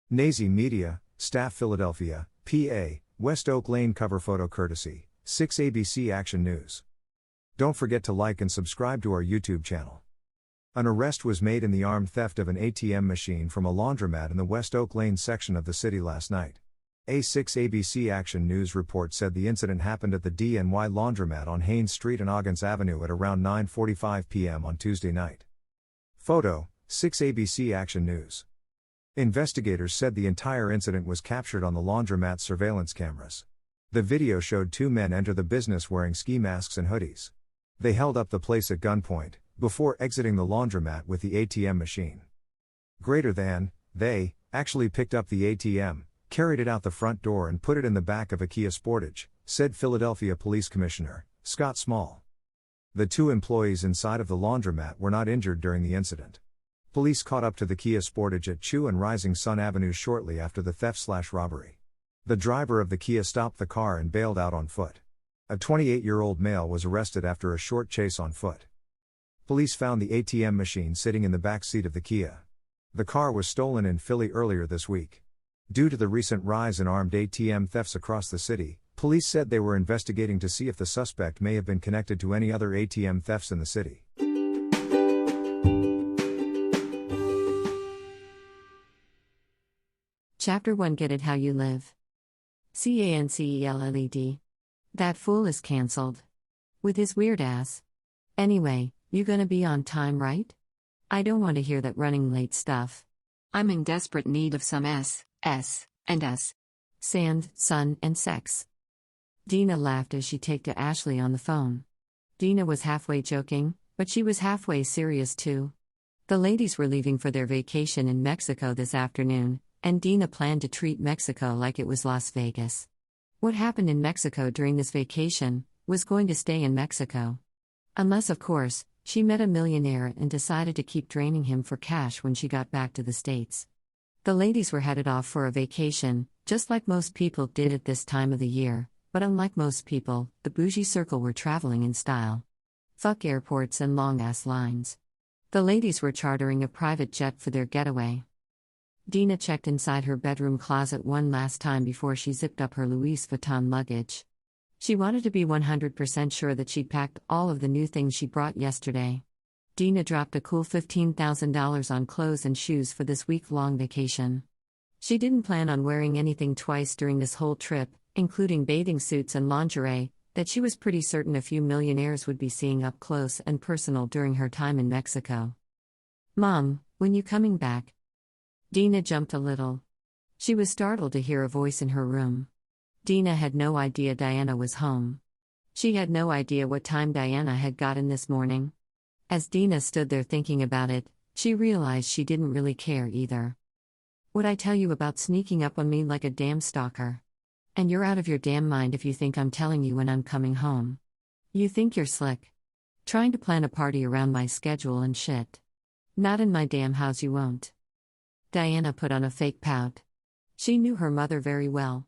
Nazi Media, Staff Philadelphia, PA, West Oak Lane cover photo courtesy, 6 ABC Action News. Don't forget to like and subscribe to our YouTube channel. An arrest was made in the armed theft of an ATM machine from a laundromat in the West Oak Lane section of the city last night. A 6 ABC Action News report said the incident happened at the DNY Laundromat on Haynes Street and Oggins Avenue at around 9:45 p.m. on Tuesday night. Photo, 6 ABC Action News. Investigators said the entire incident was captured on the laundromat surveillance cameras. The video showed two men enter the business wearing ski masks and hoodies. They held up the place at gunpoint, before exiting the laundromat with the ATM machine. They actually picked up the ATM, carried it out the front door and put it in the back of a Kia Sportage, said Philadelphia Police Commissioner Scott Small. The two employees inside of the laundromat were not injured during the incident. Police caught up to the Kia Sportage at Chew and Rising Sun Avenues shortly after the theft/robbery. The driver of the Kia stopped the car and bailed out on foot. A 28-year-old male was arrested after a short chase on foot. Police found the ATM machine sitting in the back seat of the Kia. The car was stolen in Philly earlier this week. Due to the recent rise in armed ATM thefts across the city, police said they were investigating to see if the suspect may have been connected to any other ATM thefts in the city. Chapter 1 Get It How You Live. CANCELLED. That fool is cancelled. With his weird ass. Anyway, you gonna be on time, right? I don't want to hear that running late stuff. I'm in desperate need of some S, and S. Sand, sun, and sex. Dina laughed as she talked to Ashley on the phone. Dina was halfway joking, but she was halfway serious too. The ladies were leaving for their vacation in Mexico this afternoon, and Dina planned to treat Mexico like it was Las Vegas. What happened in Mexico during this vacation was going to stay in Mexico. Unless, of course, she met a millionaire and decided to keep draining him for cash when she got back to the States. The ladies were headed off for a vacation, just like most people did at this time of the year, but unlike most people, the bougie circle were traveling in style. Fuck airports and long-ass lines. The ladies were chartering a private jet for their getaway. Dina checked inside her bedroom closet one last time before she zipped up her Louis Vuitton luggage. She wanted to be 100% sure that she'd packed all of the new things she brought yesterday. Dina dropped a cool $15,000 on clothes and shoes for this week-long vacation. She didn't plan on wearing anything twice during this whole trip, including bathing suits and lingerie, that she was pretty certain a few millionaires would be seeing up close and personal during her time in Mexico. "Mom, when you coming back?" Dina jumped a little. She was startled to hear a voice in her room. Dina had no idea Diana was home. She had no idea what time Diana had gotten this morning. As Dina stood there thinking about it, she realized she didn't really care either. "Would I tell you about sneaking up on me like a damn stalker? And you're out of your damn mind if you think I'm telling you when I'm coming home. You think you're slick. Trying to plan a party around my schedule and shit. Not in my damn house, you won't." Diana put on a fake pout. She knew her mother very well.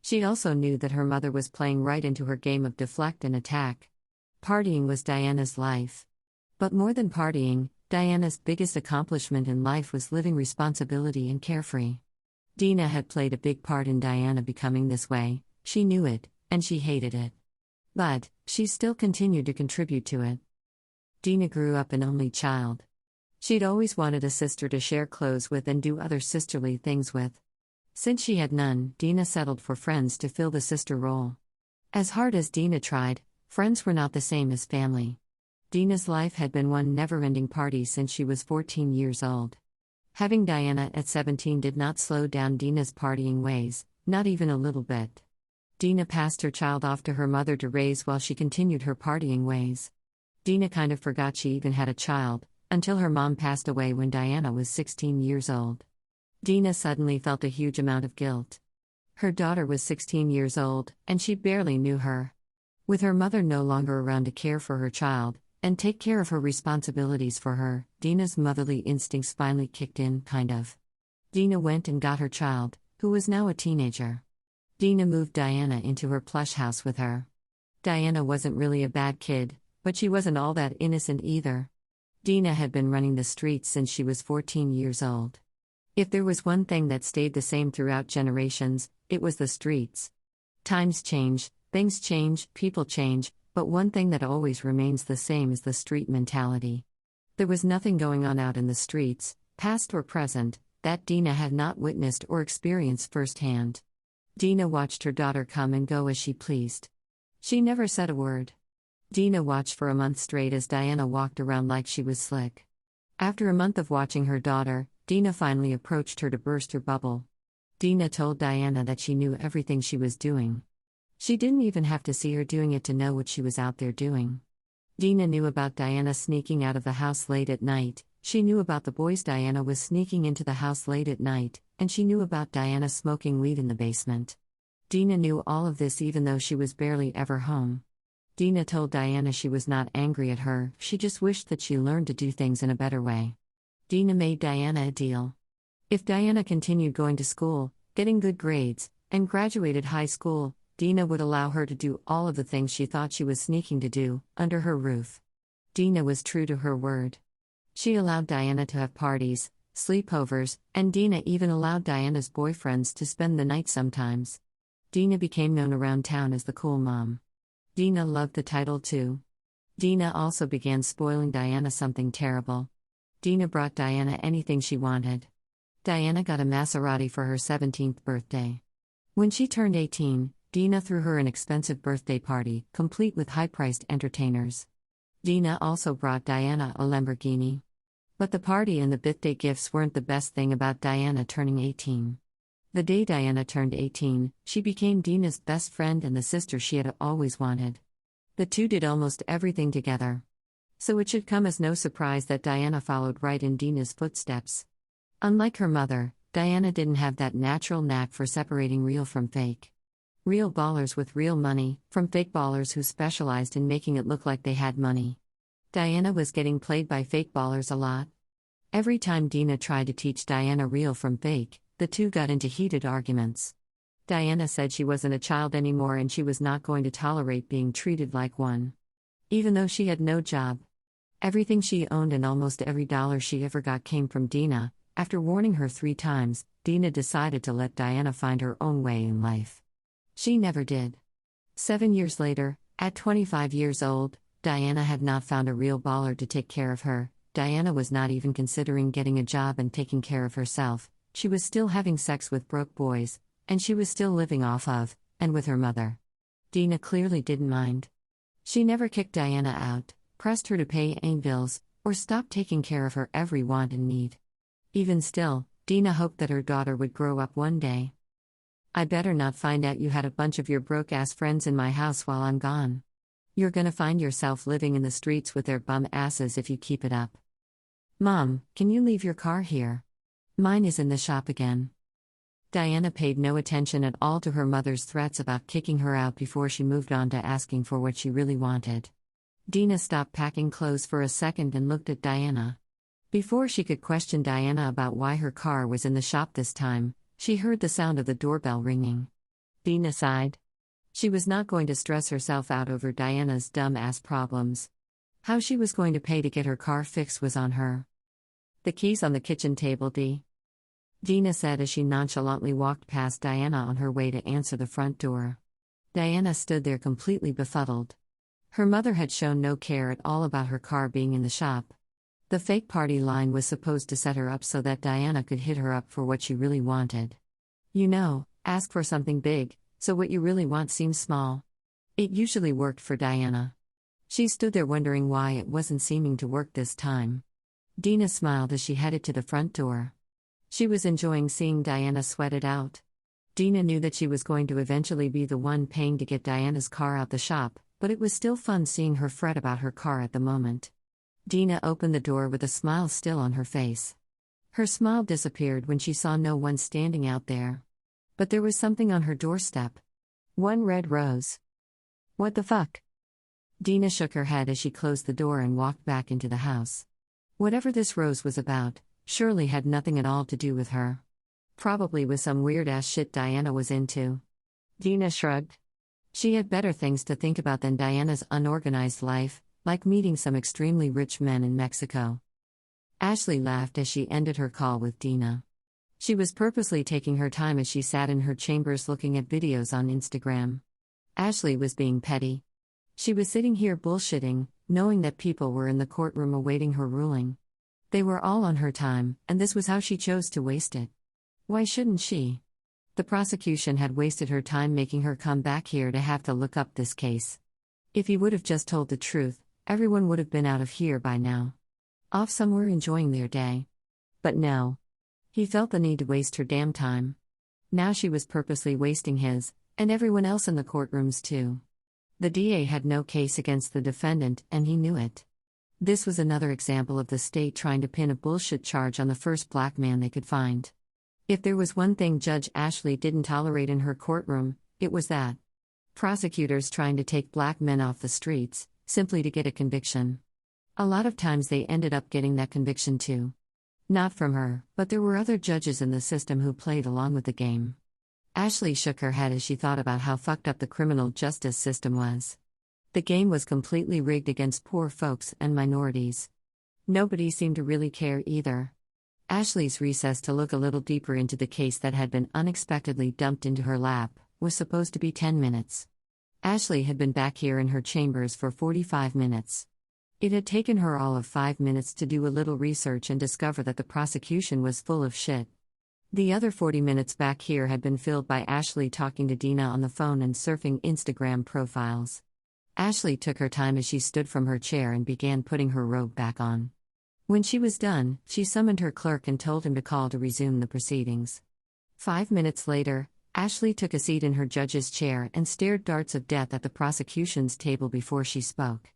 She also knew that her mother was playing right into her game of deflect and attack. Partying was Diana's life. But more than partying, Diana's biggest accomplishment in life was living responsibility and carefree. Dina had played a big part in Diana becoming this way. She knew it, and she hated it. But she still continued to contribute to it. Dina grew up an only child. She'd always wanted a sister to share clothes with and do other sisterly things with. Since she had none, Dina settled for friends to fill the sister role. As hard as Dina tried, friends were not the same as family. Dina's life had been one never-ending party since she was 14 years old. Having Diana at 17 did not slow down Dina's partying ways, not even a little bit. Dina passed her child off to her mother to raise while she continued her partying ways. Dina kind of forgot she even had a child, until her mom passed away when Diana was 16 years old. Dina suddenly felt a huge amount of guilt. Her daughter was 16 years old, and she barely knew her. With her mother no longer around to care for her child, and take care of her responsibilities for her, Dina's motherly instincts finally kicked in, kind of. Dina went and got her child, who was now a teenager. Dina moved Diana into her plush house with her. Diana wasn't really a bad kid, but she wasn't all that innocent either. Dina had been running the streets since she was 14 years old. If there was one thing that stayed the same throughout generations, it was the streets. Times change, things change, people change, but one thing that always remains the same is the street mentality. There was nothing going on out in the streets, past or present, that Dina had not witnessed or experienced firsthand. Dina watched her daughter come and go as she pleased. She never said a word. Dina watched for a month straight as Diana walked around like she was slick. After a month of watching her daughter, Dina finally approached her to burst her bubble. Dina told Diana that she knew everything she was doing. She didn't even have to see her doing it to know what she was out there doing. Dina knew about Diana sneaking out of the house late at night, she knew about the boys Diana was sneaking into the house late at night, and she knew about Diana smoking weed in the basement. Dina knew all of this even though she was barely ever home. Dina told Diana she was not angry at her, she just wished that she learned to do things in a better way. Dina made Diana a deal. If Diana continued going to school, getting good grades, and graduated high school, Dina would allow her to do all of the things she thought she was sneaking to do, under her roof. Dina was true to her word. She allowed Diana to have parties, sleepovers, and Dina even allowed Diana's boyfriends to spend the night sometimes. Dina became known around town as the cool mom. Dina loved the title too. Dina also began spoiling Diana something terrible. Dina brought Diana anything she wanted. Diana got a Maserati for her 17th birthday. When she turned 18, Dina threw her an expensive birthday party, complete with high-priced entertainers. Dina also brought Diana a Lamborghini. But the party and the birthday gifts weren't the best thing about Diana turning 18. The day Diana turned 18, she became Dina's best friend and the sister she had always wanted. The two did almost everything together. So it should come as no surprise that Diana followed right in Dina's footsteps. Unlike her mother, Diana didn't have that natural knack for separating real from fake. Real ballers with real money, from fake ballers who specialized in making it look like they had money. Diana was getting played by fake ballers a lot. Every time Dina tried to teach Diana real from fake, the two got into heated arguments. Diana said she wasn't a child anymore and she was not going to tolerate being treated like one. Even though she had no job. Everything she owned and almost every dollar she ever got came from Dina. After warning her 3 times, Dina decided to let Diana find her own way in life. She never did. 7 years later, at 25 years old, Diana had not found a real baller to take care of her. Diana was not even considering getting a job and taking care of herself. She was still having sex with broke boys, and she was still living off of, and with her mother. Dina clearly didn't mind. She never kicked Diana out, pressed her to pay any bills, or stopped taking care of her every want and need. Even still, Dina hoped that her daughter would grow up one day. I better not find out you had a bunch of your broke-ass friends in my house while I'm gone. You're gonna find yourself living in the streets with their bum asses if you keep it up. Mom, can you leave your car here? Mine is in the shop again. Diana paid no attention at all to her mother's threats about kicking her out before she moved on to asking for what she really wanted. Dina stopped packing clothes for a second and looked at Diana. Before she could question Diana about why her car was in the shop this time, she heard the sound of the doorbell ringing. Dina sighed. She was not going to stress herself out over Diana's dumb-ass problems. How she was going to pay to get her car fixed was on her. The keys on the kitchen table, Dina said as she nonchalantly walked past Diana on her way to answer the front door. Diana stood there completely befuddled. Her mother had shown no care at all about her car being in the shop. The fake party line was supposed to set her up so that Diana could hit her up for what she really wanted. You know, ask for something big, so what you really want seems small. It usually worked for Diana. She stood there wondering why it wasn't seeming to work this time. Dina smiled as she headed to the front door. She was enjoying seeing Diana sweat it out. Dina knew that she was going to eventually be the one paying to get Diana's car out the shop, but it was still fun seeing her fret about her car at the moment. Dina opened the door with a smile still on her face. Her smile disappeared when she saw no one standing out there. But there was something on her doorstep. One red rose. What the fuck? Dina shook her head as she closed the door and walked back into the house. Whatever this rose was about, surely had nothing at all to do with her. Probably was some weird-ass shit Diana was into. Dina shrugged. She had better things to think about than Diana's unorganized life, like meeting some extremely rich men in Mexico. Ashley laughed as she ended her call with Dina. She was purposely taking her time as she sat in her chambers looking at videos on Instagram. Ashley was being petty. She was sitting here bullshitting, knowing that people were in the courtroom awaiting her ruling. They were all on her time, and this was how she chose to waste it. Why shouldn't she? The prosecution had wasted her time making her come back here to have to look up this case. If he would have just told the truth, everyone would have been out of here by now. Off somewhere enjoying their day. But no. He felt the need to waste her damn time. Now she was purposely wasting his, and everyone else in the courtrooms too. The DA had no case against the defendant, and he knew it. This was another example of the state trying to pin a bullshit charge on the first black man they could find. If there was one thing Judge Ashley didn't tolerate in her courtroom, it was that. Prosecutors trying to take black men off the streets, simply to get a conviction. A lot of times they ended up getting that conviction too. Not from her, but there were other judges in the system who played along with the game. Ashley shook her head as she thought about how fucked up the criminal justice system was. The game was completely rigged against poor folks and minorities. Nobody seemed to really care either. Ashley's recess to look a little deeper into the case that had been unexpectedly dumped into her lap was supposed to be 10 minutes. Ashley had been back here in her chambers for 45 minutes. It had taken her all of 5 minutes to do a little research and discover that the prosecution was full of shit. The other 40 minutes back here had been filled by Ashley talking to Dina on the phone and surfing Instagram profiles. Ashley took her time as she stood from her chair and began putting her robe back on. When she was done, she summoned her clerk and told him to call to resume the proceedings. 5 minutes later, Ashley took a seat in her judge's chair and stared darts of death at the prosecution's table before she spoke.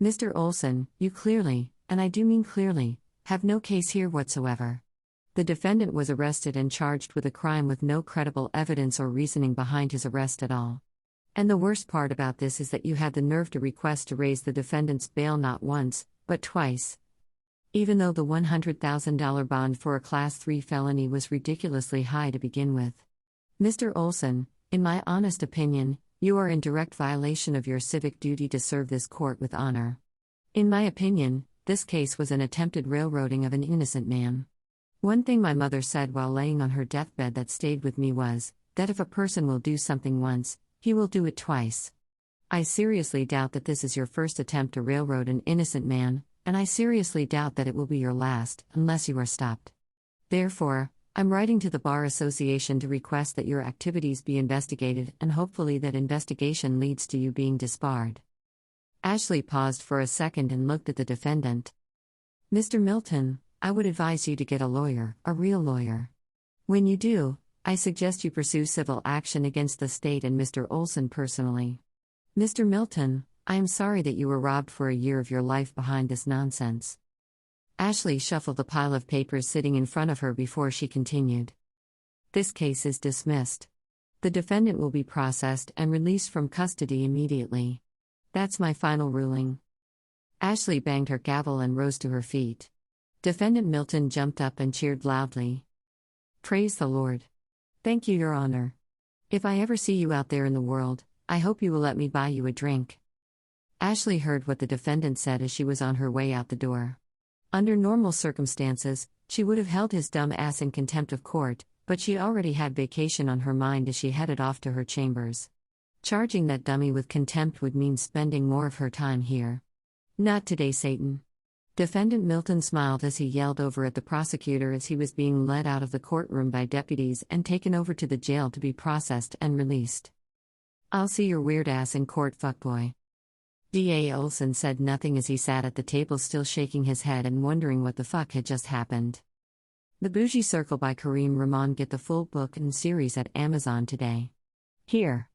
Mr. Olson, you clearly, and I do mean clearly, have no case here whatsoever. The defendant was arrested and charged with a crime with no credible evidence or reasoning behind his arrest at all. And the worst part about this is that you had the nerve to request to raise the defendant's bail not once, but twice. Even though the $100,000 bond for a Class 3 felony was ridiculously high to begin with. Mr. Olson, in my honest opinion, you are in direct violation of your civic duty to serve this court with honor. In my opinion, this case was an attempted railroading of an innocent man. One thing my mother said while laying on her deathbed that stayed with me was, that if a person will do something once, he will do it twice. I seriously doubt that this is your first attempt to railroad an innocent man, and I seriously doubt that it will be your last, unless you are stopped. Therefore, I'm writing to the Bar Association to request that your activities be investigated and hopefully that investigation leads to you being disbarred. Ashley paused for a second and looked at the defendant. Mr. Milton, I would advise you to get a lawyer, a real lawyer. When you do, I suggest you pursue civil action against the state and Mr. Olson personally. Mr. Milton, I am sorry that you were robbed for a year of your life behind this nonsense. Ashley shuffled the pile of papers sitting in front of her before she continued. This case is dismissed. The defendant will be processed and released from custody immediately. That's my final ruling. Ashley banged her gavel and rose to her feet. Defendant Milton jumped up and cheered loudly. Praise the Lord. Thank you, Your Honor. If I ever see you out there in the world, I hope you will let me buy you a drink. Ashley heard what the defendant said as she was on her way out the door. Under normal circumstances, she would have held his dumb ass in contempt of court, but she already had vacation on her mind as she headed off to her chambers. Charging that dummy with contempt would mean spending more of her time here. Not today, Satan. Defendant Milton smiled as he yelled over at the prosecutor as he was being led out of the courtroom by deputies and taken over to the jail to be processed and released. I'll see your weird ass in court, fuckboy. D.A. Olson said nothing as he sat at the table still shaking his head and wondering what the fuck had just happened. The Bougie Circle by Kareem Rahman. Get the full book and series at Amazon today. Here.